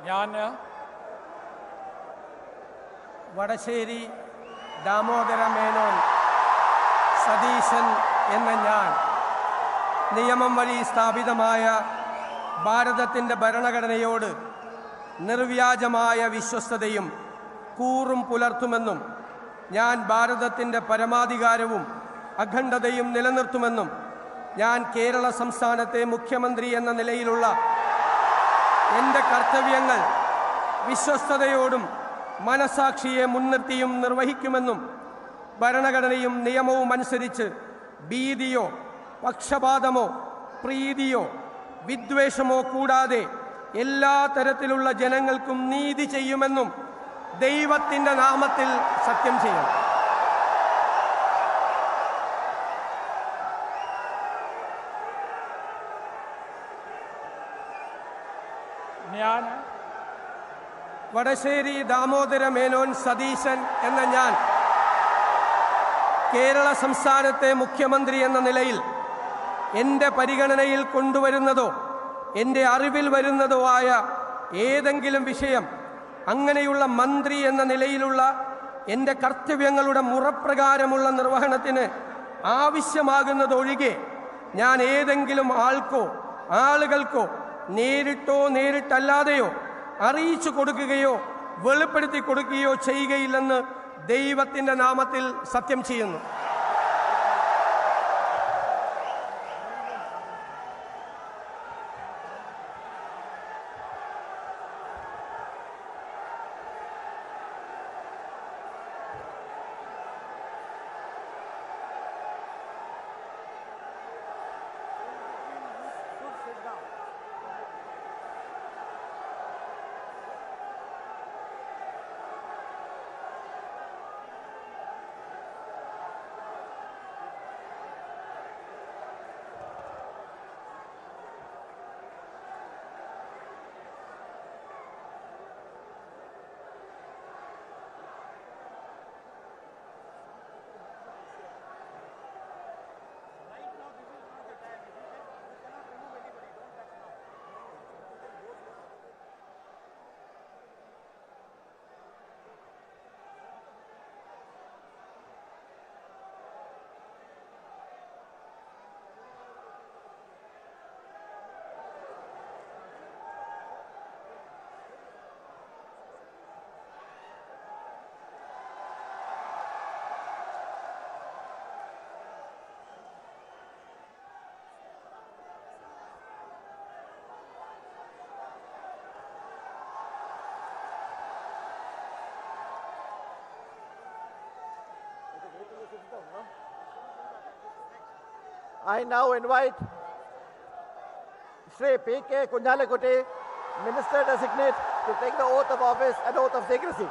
ഞാൻ വടശ്ശേരി ദാമോദര മേനോൻ സതീശൻ എന്ന ഞാൻ നിയമം വഴി സ്ഥാപിതമായ ഭാരതത്തിൻ്റെ ഭരണഘടനയോട് നിർവ്യാജമായ വിശ്വസ്തതയും കൂറും പുലർത്തുമെന്നും ഞാൻ ഭാരതത്തിൻ്റെ പരമാധികാരവും അഖണ്ഡതയും നിലനിർത്തുമെന്നും ഞാൻ കേരള സംസ്ഥാനത്തെ മുഖ്യമന്ത്രി എന്ന നിലയിലുള്ള എൻ്റെ കർത്തവ്യങ്ങൾ വിശ്വസ്തയോടും മനസാക്ഷിയെ മുൻനിർത്തിയും നിർവഹിക്കുമെന്നും ഭരണഘടനയും നിയമവും അനുസരിച്ച് ഭീതിയോ പക്ഷപാതമോ പ്രീതിയോ വിദ്വേഷമോ കൂടാതെ എല്ലാ തരത്തിലുള്ള ജനങ്ങൾക്കും നീതി ചെയ്യുമെന്നും ദൈവത്തിൻ്റെ നാമത്തിൽ സത്യം ചെയ്യും. ഞാൻ വടശ്ശേരി ദാമോദര മേനോൻ സതീശൻ എന്ന ഞാൻ കേരള സംസ്ഥാനത്തെ മുഖ്യമന്ത്രി എന്ന നിലയിൽ എൻ്റെ പരിഗണനയിൽ കൊണ്ടുവരുന്നതോ എൻ്റെ അറിവിൽ വരുന്നതോ ആയ ഏതെങ്കിലും വിഷയം അങ്ങനെയുള്ള മന്ത്രി എന്ന നിലയിലുള്ള എൻ്റെ കർത്തവ്യങ്ങളുടെ മുറപ്രകാരമുള്ള നിർവഹണത്തിന് ആവശ്യമാകുന്നതൊഴികെ ഞാൻ ഏതെങ്കിലും ആൾക്കോ ആളുകൾക്കോ നേരിട്ടോ നേരിട്ടല്ലാതെയോ അറിയിച്ചു കൊടുക്കുകയോ വെളിപ്പെടുത്തി കൊടുക്കുകയോ ചെയ്യുകയില്ലെന്ന് ദൈവത്തിൻ്റെ നാമത്തിൽ സത്യം ചെയ്യുന്നു. I now invite Shri P.K. Kunjalekutti, Minister Designate, to take the oath of office and oath of secrecy.